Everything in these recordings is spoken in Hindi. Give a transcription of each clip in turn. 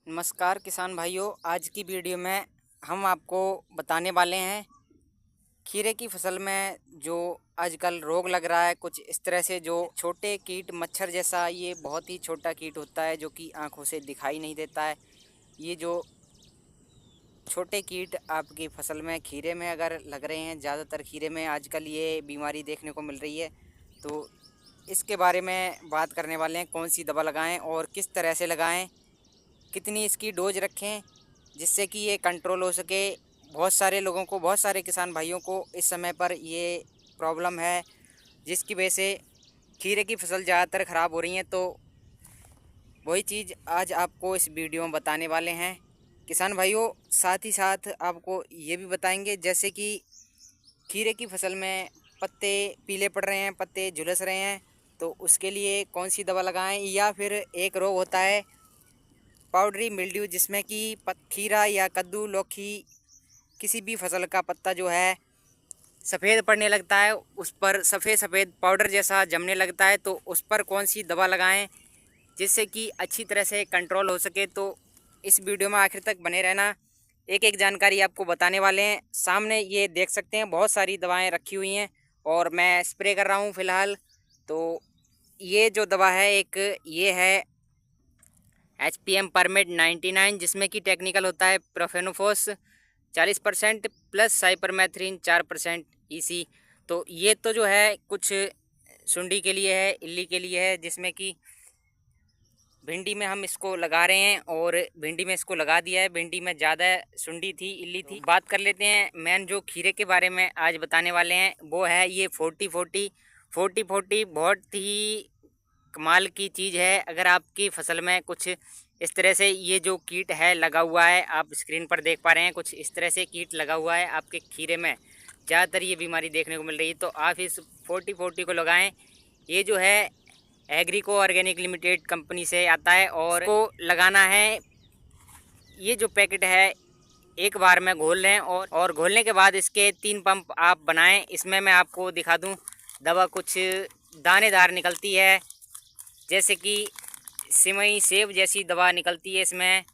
नमस्कार किसान भाइयों, आज की वीडियो में हम आपको बताने वाले हैं खीरे की फसल में जो आजकल रोग लग रहा है कुछ इस तरह से। जो छोटे कीट मच्छर जैसा, ये बहुत ही छोटा कीट होता है जो कि आंखों से दिखाई नहीं देता है। ये जो छोटे कीट आपकी फसल में खीरे में अगर लग रहे हैं, ज़्यादातर खीरे में आजकल ये बीमारी देखने को मिल रही है, तो इसके बारे में बात करने वाले हैं। कौन सी दवा लगाएं और किस तरह से लगाएं, कितनी इसकी डोज रखें जिससे कि ये कंट्रोल हो सके। बहुत सारे लोगों को, बहुत सारे किसान भाइयों को इस समय पर ये प्रॉब्लम है, जिसकी वजह से खीरे की फसल ज़्यादातर ख़राब हो रही है। तो वही चीज़ आज आपको इस वीडियो में बताने वाले हैं किसान भाइयों। साथ ही साथ आपको ये भी बताएंगे जैसे कि खीरे की फसल में पत्ते पीले पड़ रहे हैं, पत्ते झुलस रहे हैं, तो उसके लिए कौन सी दवा लगाएं। या फिर एक रोग होता है पाउडरी मिल्ड्यू, जिसमें कि खीरा या कद्दू, लौकी, किसी भी फसल का पत्ता जो है सफ़ेद पड़ने लगता है, उस पर सफ़ेद सफ़ेद पाउडर जैसा जमने लगता है। तो उस पर कौन सी दवा लगाएं जिससे कि अच्छी तरह से कंट्रोल हो सके। तो इस वीडियो में आखिर तक बने रहना, एक एक जानकारी आपको बताने वाले हैं। सामने ये देख सकते हैं बहुत सारी दवाएं रखी हुई हैं और मैं स्प्रे कर रहा हूँ फ़िलहाल। तो ये जो दवा है, एक ये है HPM परमेट 99, जिसमें कि टेक्निकल होता है प्रोफेनोफोस 40% प्लस साइपरमेथ्रिन 4% EC। तो ये तो जो है कुछ सुंडी के लिए है, इल्ली के लिए है, जिसमें कि भिंडी में हम इसको लगा रहे हैं और भिंडी में इसको लगा दिया है। भिंडी में ज़्यादा सुंडी थी, इल्ली थी। बात कर लेते हैं मेन जो खीरे के बारे में आज बताने वाले हैं, वो है ये 40-40 बहुत ही कमाल की चीज़ है। अगर आपकी फसल में कुछ इस तरह से ये जो कीट है लगा हुआ है, आप स्क्रीन पर देख पा रहे हैं, कुछ इस तरह से कीट लगा हुआ है आपके खीरे में, ज़्यादातर ये बीमारी देखने को मिल रही है, तो आप इस 40-40 को लगाएं। ये जो है एग्रीको ऑर्गेनिक लिमिटेड कंपनी से आता है और को लगाना है। ये जो पैकेट है एक बार में घोल लें और घोलने के बाद इसके 3 पंप आप बनाएं। इसमें मैं आपको दिखा दूं, दवा कुछ दानेदार निकलती है, जैसे कि सिमई सेब जैसी दवा निकलती है। इसमें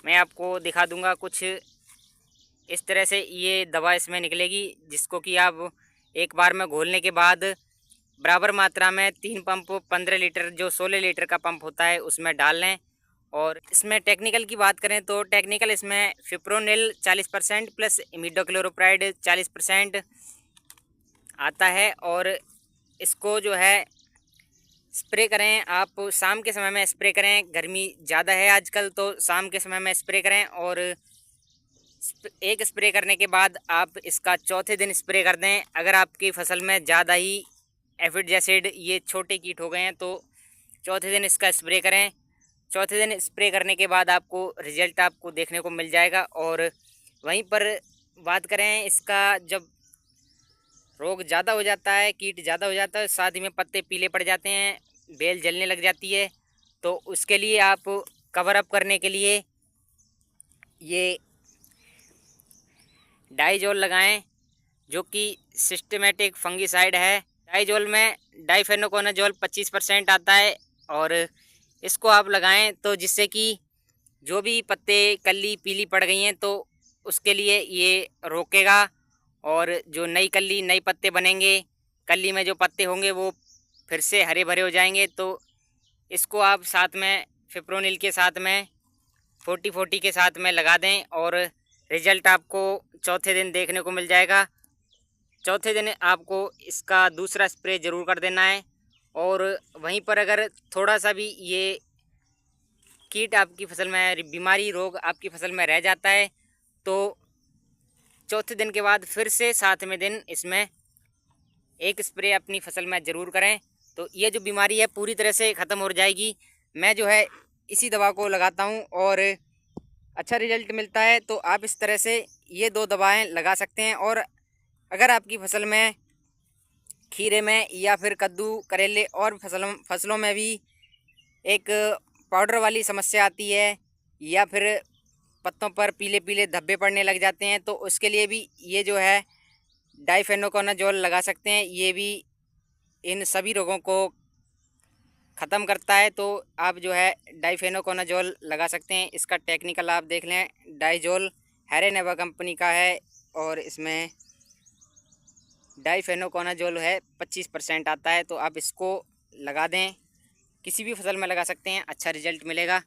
मैं आपको दिखा दूंगा, कुछ इस तरह से ये दवा इसमें निकलेगी, जिसको कि आप एक बार में घोलने के बाद बराबर मात्रा में 3 पंप 15 लीटर, जो 16 लीटर का पंप होता है, उसमें डाल लें। और इसमें टेक्निकल की बात करें तो टेक्निकल इसमें फिप्रोनिल 40% प्लस इमिडोक्लोरोप्राइड 40% आता है। और इसको जो है स्प्रे करें, आप शाम के समय में स्प्रे करें, गर्मी ज़्यादा है आजकल, तो शाम के समय में स्प्रे करें। और एक स्प्रे करने के बाद आप इसका चौथे दिन स्प्रे कर दें। अगर आपकी फसल में ज़्यादा ही एफिड एसिड, ये छोटे कीट हो गए हैं, तो चौथे दिन इसका स्प्रे करें। चौथे दिन स्प्रे करने के बाद आपको रिजल्ट आपको देखने को मिल जाएगा। और वहीं पर बात करें इसका, जब रोग ज़्यादा हो जाता है, कीट ज़्यादा हो जाता है, साथ ही में पत्ते पीले पड़ जाते हैं, बेल जलने लग जाती है, तो उसके लिए आप कवर अप करने के लिए ये डाइजोल लगाएं, जो कि सिस्टमेटिक फंगिसाइड है। डाइजोल में डाइफेनोकोनाजोल 25% आता है और इसको आप लगाएं, तो जिससे कि जो भी पत्ते कली पीली पड़ गई हैं, तो उसके लिए ये रोकेगा। और जो नई कली, नई पत्ते बनेंगे, कली में जो पत्ते होंगे वो फिर से हरे भरे हो जाएंगे। तो इसको आप साथ में फिप्रोनिल के साथ में 40-40 के साथ में लगा दें और रिजल्ट आपको चौथे दिन देखने को मिल जाएगा। चौथे दिन आपको इसका दूसरा स्प्रे ज़रूर कर देना है। और वहीं पर अगर थोड़ा सा भी ये कीट आपकी फसल में, बीमारी रोग आपकी फसल में रह जाता है, तो चौथे दिन के बाद फिर से 7वें दिन इसमें एक स्प्रे अपनी फसल में ज़रूर करें। तो ये जो बीमारी है पूरी तरह से ख़त्म हो जाएगी। मैं जो है इसी दवा को लगाता हूँ और अच्छा रिजल्ट मिलता है। तो आप इस तरह से ये 2 दवाएं लगा सकते हैं। और अगर आपकी फसल में खीरे में या फिर कद्दू, करेले और फसलों में भी एक पाउडर वाली समस्या आती है, या फिर पत्तों पर पीले पीले धब्बे पड़ने लग जाते हैं, तो उसके लिए भी ये जो है डाइफेनोकोनाजोल लगा सकते हैं। ये भी इन सभी रोगों को ख़त्म करता है। तो आप जो है डाइफेनोकोनाजोल लगा सकते हैं। इसका टेक्निकल आप देख लें, डाइजोल हैरेनेवा कंपनी का है और इसमें डाइफेनोकोनाजोल है 25% आता है। तो आप इसको लगा दें, किसी भी फसल में लगा सकते हैं, अच्छा रिजल्ट मिलेगा।